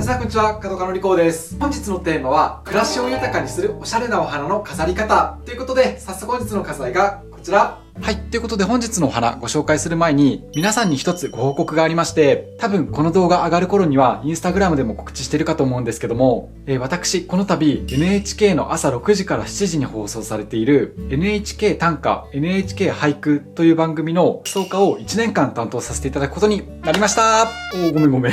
さんこんにちは、角川のりこうです。本日のテーマは、暮らしを豊かにするおしゃれなお花の飾り方ということで、早速本日の飾りがこちら。はい。ということで本日のお花ご紹介する前に、皆さんに一つご報告がありまして、多分この動画上がる頃にはインスタグラムでも告知してるかと思うんですけども、私、この度 NHK の朝6時から7時に放送されている NHK 短歌、NHK 俳句という番組の草加を1年間担当させていただくことになりました。ごめん。おめ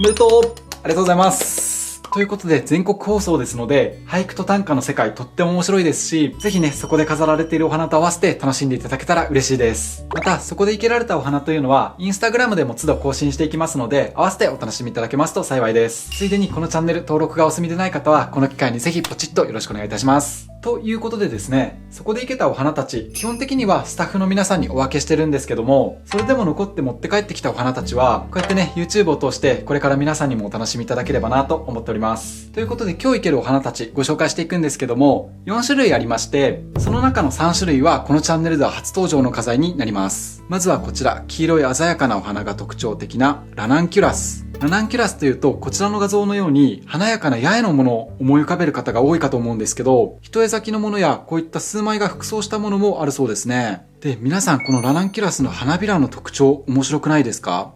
でとう。ありがとうございます。ということで全国放送ですので、俳句と短歌の世界とっても面白いですし、ぜひね、そこで飾られているお花と合わせて楽しんでいただけたら嬉しいです。また、そこで生けられたお花というのは、インスタグラムでも都度更新していきますので、合わせてお楽しみいただけますと幸いです。ついでにこのチャンネル登録がお済みでない方は、この機会にぜひポチッとよろしくお願いいたします。ということでですね、そこで生けたお花たち、基本的にはスタッフの皆さんにお分けしてるんですけども、それでも残って持って帰ってきたお花たちは、こうやってね、YouTube を通して、これから皆さんにもお楽しみいただければなと思っております。ということで今日生けるお花たちご紹介していくんですけども、4種類ありまして、その中の3種類はこのチャンネルでは初登場の飾りになります。まずはこちら、黄色い鮮やかなお花が特徴的なラナンキュラス。ラナンキュラスというと、こちらの画像のように華やかな八重のものを思い浮かべる方が多いかと思うんですけど、一重咲きのものやこういった数枚が複装したものもあるそうですね。で、皆さんこのラナンキュラスの花びらの特徴面白くないですか？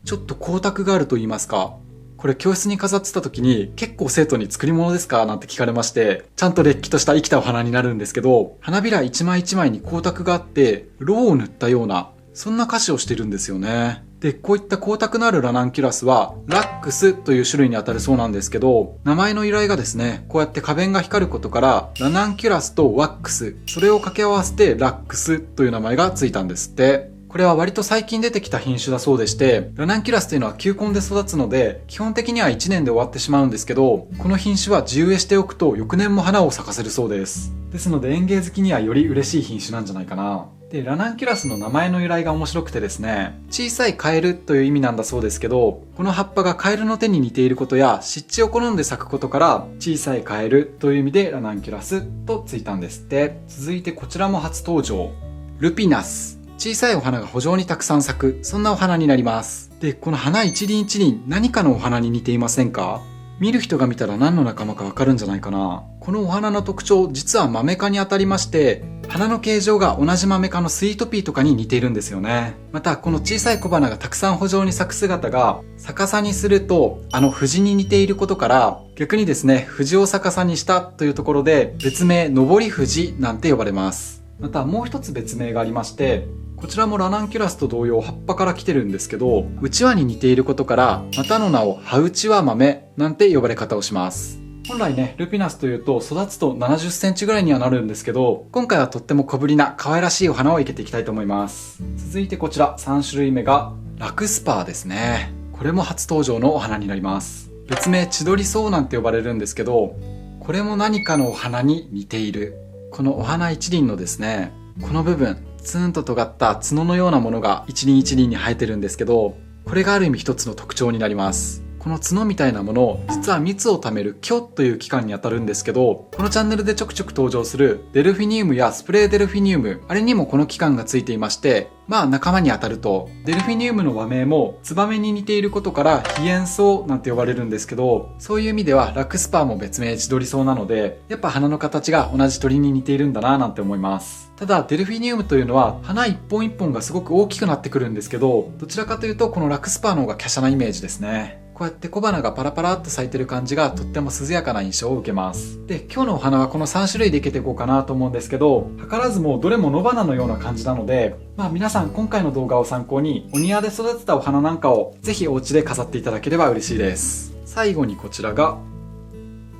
ちょっと光沢があると言いますか。これ教室に飾ってた時に結構生徒に作り物ですかなんて聞かれまして、ちゃんとれっきとした生きたお花になるんですけど、花びら一枚一枚に光沢があって、ろうを塗ったような、そんな歌詞をしてるんですよね。で、こういった光沢のあるラナンキュラスは、ラックスという種類にあたるそうなんですけど、名前の由来がですね、こうやって花弁が光ることから、ラナンキュラスとワックス、それを掛け合わせてラックスという名前がついたんですって。これは割と最近出てきた品種だそうでして、ラナンキュラスというのは球根で育つので、基本的には1年で終わってしまうんですけど、この品種は地植えしておくと翌年も花を咲かせるそうです。ですので園芸好きにはより嬉しい品種なんじゃないかな。で、ラナンキュラスの名前の由来が面白くてですね、小さいカエルという意味なんだそうですけど、この葉っぱがカエルの手に似ていることや湿地を好んで咲くことから、小さいカエルという意味でラナンキュラスとついたんですって。続いてこちらも初登場。ルピナス。小さいお花が圃場にたくさん咲く、そんなお花になります。で、この花一輪一輪何かのお花に似ていませんか？見る人が見たら何の仲間かわかるんじゃないかな。このお花の特徴、実はマメ科にあたりまして、花の形状が同じマメ科のスイートピーとかに似ているんですよね。また、この小さい小花がたくさん圃場に咲く姿が、逆さにすると、藤に似ていることから、逆にですね、藤を逆さにしたというところで、別名、上り藤なんて呼ばれます。また、もう一つ別名がありまして、こちらもラナンキュラスと同様葉っぱから来てるんですけど、うちわに似ていることから、またの名を葉うちわ豆なんて呼ばれ方をします。本来ね、ルピナスというと育つと70センチぐらいにはなるんですけど、今回はとっても小ぶりな可愛らしいお花を生けていきたいと思います。続いてこちら3種類目がラクスパーですね。これも初登場のお花になります。別名千鳥草なんて呼ばれるんですけど、これも何かのお花に似ている。このお花一輪のですね、この部分、ツーンと尖った角のようなものが一輪一輪に生えてるんですけど、これがある意味一つの特徴になります。この角みたいなもの、実は蜜を貯める虚という器官にあたるんですけど、このチャンネルでちょくちょく登場するデルフィニウムやスプレーデルフィニウム、あれにもこの器官がついていまして、まあ仲間にあたると、デルフィニウムの和名もツバメに似ていることからヒエンソウなんて呼ばれるんですけど、そういう意味ではラクスパーも別名千鳥草なので、やっぱ花の形が同じ鳥に似ているんだななんて思います。ただデルフィニウムというのは花一本一本がすごく大きくなってくるんですけど、どちらかというとこのラクスパーの方が華奢なイメージですね。こうやって小花がパラパラっと咲いてる感じがとっても涼やかな印象を受けます。で、今日のお花はこの3種類でいけていこうかなと思うんですけど、図らずもどれも野花のような感じなので、まあ皆さん今回の動画を参考にお庭で育てたお花なんかをぜひお家で飾っていただければ嬉しいです。最後にこちらが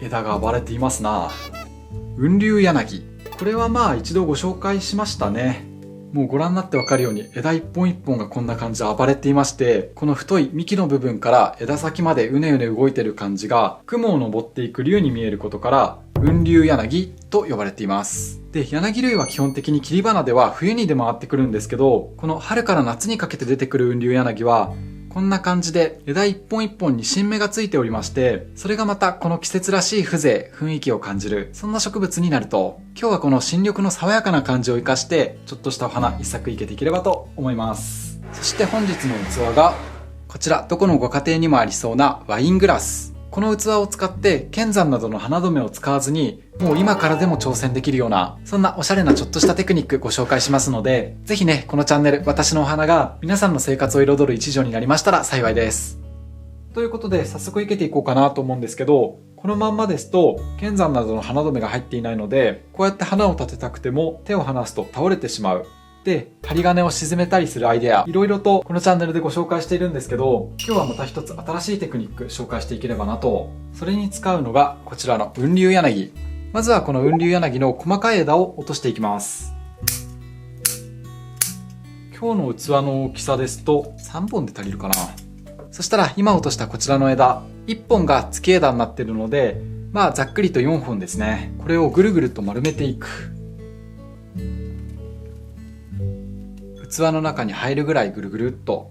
枝が暴れていますな。雲龍柳。これはまあ一度ご紹介しましたね。もうご覧になってわかるように枝一本一本がこんな感じで暴れていまして、この太い幹の部分から枝先までうねうね動いてる感じが雲を登っていく龍に見えることから雲龍柳と呼ばれています。で、柳類は基本的に切り花では冬に出回ってくるんですけど、この春から夏にかけて出てくる雲龍柳はこんな感じで枝一本一本に新芽がついておりまして、それがまたこの季節らしい風情、雰囲気を感じる、そんな植物になると、今日はこの新緑の爽やかな感じを生かしてちょっとしたお花一作生けていければと思います。そして本日の器がこちらどこのご家庭にもありそうなワイングラス。この器を使って剣山などの花留めを使わずに、もう今からでも挑戦できるような、そんなおしゃれなちょっとしたテクニックご紹介しますので、ぜひね、このチャンネル、私のお花が皆さんの生活を彩る一助になりましたら幸いです。ということで、早速生けていこうかなと思うんですけど、このまんまですと、剣山などの花留めが入っていないので、こうやって花を立てたくても手を離すと倒れてしまう。で、針金を沈めたりするアイデア、いろいろとこのチャンネルでご紹介しているんですけど、今日はまた一つ新しいテクニック紹介していければなと。それに使うのがこちらの雲龍柳。まずはこの雲龍柳の細かい枝を落としていきます。今日の器の大きさですと3本で足りるかな。そしたら今落としたこちらの枝、1本が付け枝になっているので、まあざっくりと4本ですね。これをぐるぐると丸めていく。器の中に入るぐらいぐるぐるっと、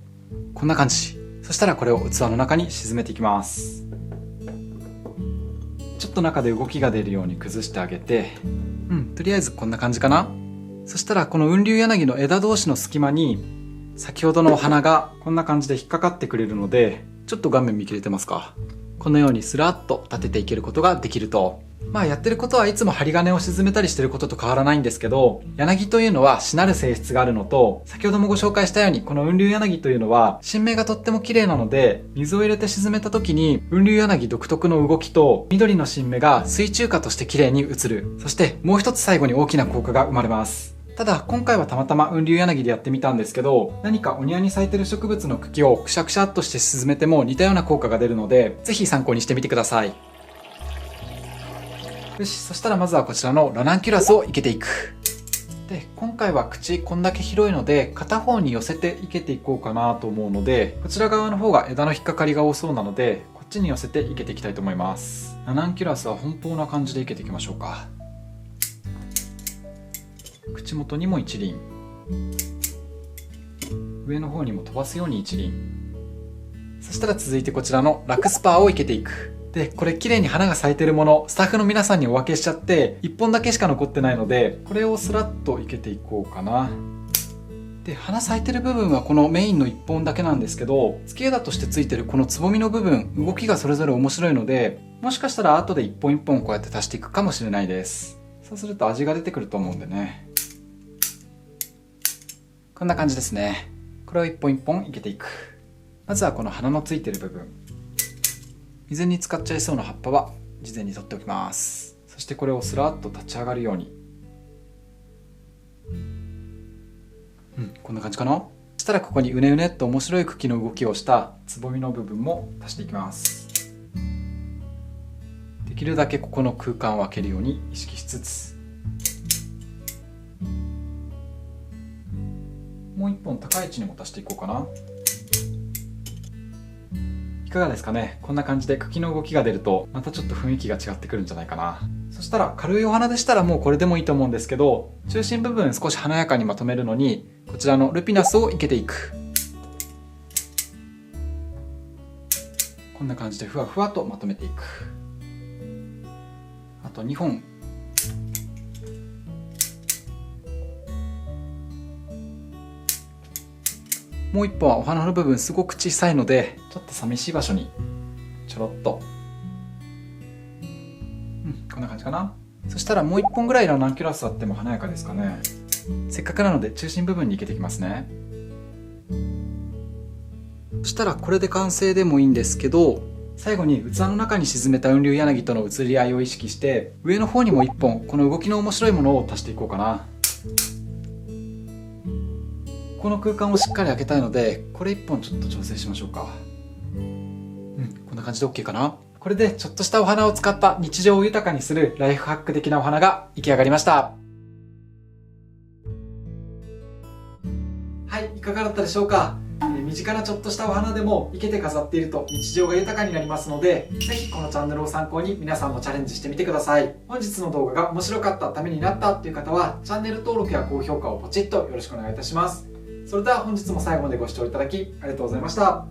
こんな感じ。そしたらこれを器の中に沈めていきます。ちょっと中で動きが出るように崩してあげて、とりあえずこんな感じかな。そしたらこの雲龍柳の枝同士の隙間に先ほどのお花がこんな感じで引っかかってくれるので、ちょっと画面見切れてますか。このようにスラッと立てていけることができると。まあやってることはいつも針金を沈めたりしてることと変わらないんですけど、柳というのはしなる性質があるのと、先ほどもご紹介したようにこの雲龍柳というのは新芽がとっても綺麗なので、水を入れて沈めた時に雲龍柳独特の動きと緑の新芽が水中花として綺麗に映る。そしてもう一つ最後に大きな効果が生まれます。ただ今回はたまたま雲龍柳でやってみたんですけど、何かお庭に咲いてる植物の茎をくしゃくしゃっとして沈めても似たような効果が出るので、ぜひ参考にしてみてください。よし、そしたらまずはこちらのラナンキュラスを生けていく。で、今回は口こんだけ広いので、片方に寄せて生けていこうかなと思うので、こちら側の方が枝の引っかかりが多そうなので、こっちに寄せて生けていきたいと思います。ラナンキュラスは奔放な感じで生けていきましょうか。口元にも一輪、上の方にも飛ばすように一輪。そしたら続いてこちらのラクスパーを生けていく。で、これ綺麗に花が咲いてるもの、スタッフの皆さんにお分けしちゃって、1本だけしか残ってないので、これをスラッと生けていこうかな。で、花咲いてる部分はこのメインの1本だけなんですけど、付け枝としてついてるこのつぼみの部分、動きがそれぞれ面白いので、もしかしたら後で1本1本こうやって足していくかもしれないです。そうすると味が出てくると思うんでね。こんな感じですね。これを1本1本生けていく。まずはこの花のついてる部分。水に浸かっちゃいそうな葉っぱは事前に取っておきます。そしてこれをスラッと立ち上がるように。こんな感じかな。そしたらここにうねうねっと面白い茎の動きをしたつぼみの部分も足していきます。できるだけここの空間を空けるように意識しつつ、もう一本高い位置にも足していこうかな。いかがですかね。こんな感じで茎の動きが出るとまたちょっと雰囲気が違ってくるんじゃないかな。そしたら軽いお花でしたらもうこれでもいいと思うんですけど、中心部分少し華やかにまとめるのにこちらのルピナスを生けていく。こんな感じでふわふわとまとめていく。あと2本。もう一本はお花の部分すごく小さいので、ちょっと寂しい場所にちょろっと。こんな感じかな。そしたらもう一本ぐらいラナンキュラスあっても華やかですかね。せっかくなので中心部分に生けていきますね。そしたらこれで完成でもいいんですけど、最後に器の中に沈めた雲龍柳との移り合いを意識して、上の方にも一本この動きの面白いものを足していこうかな。この空間をしっかり開けたいので、これ1本ちょっと調整しましょうか。こんな感じで OK かな。これでちょっとしたお花を使った日常を豊かにするライフハック的なお花が出来上がりました。はい、いかがだったでしょうか。身近なちょっとしたお花でも生けて飾っていると日常が豊かになりますので、ぜひこのチャンネルを参考に皆さんもチャレンジしてみてください。本日の動画が面白かった、ためになったという方はチャンネル登録や高評価をポチッとよろしくお願いいたします。それでは本日も最後までご視聴いただきありがとうございました。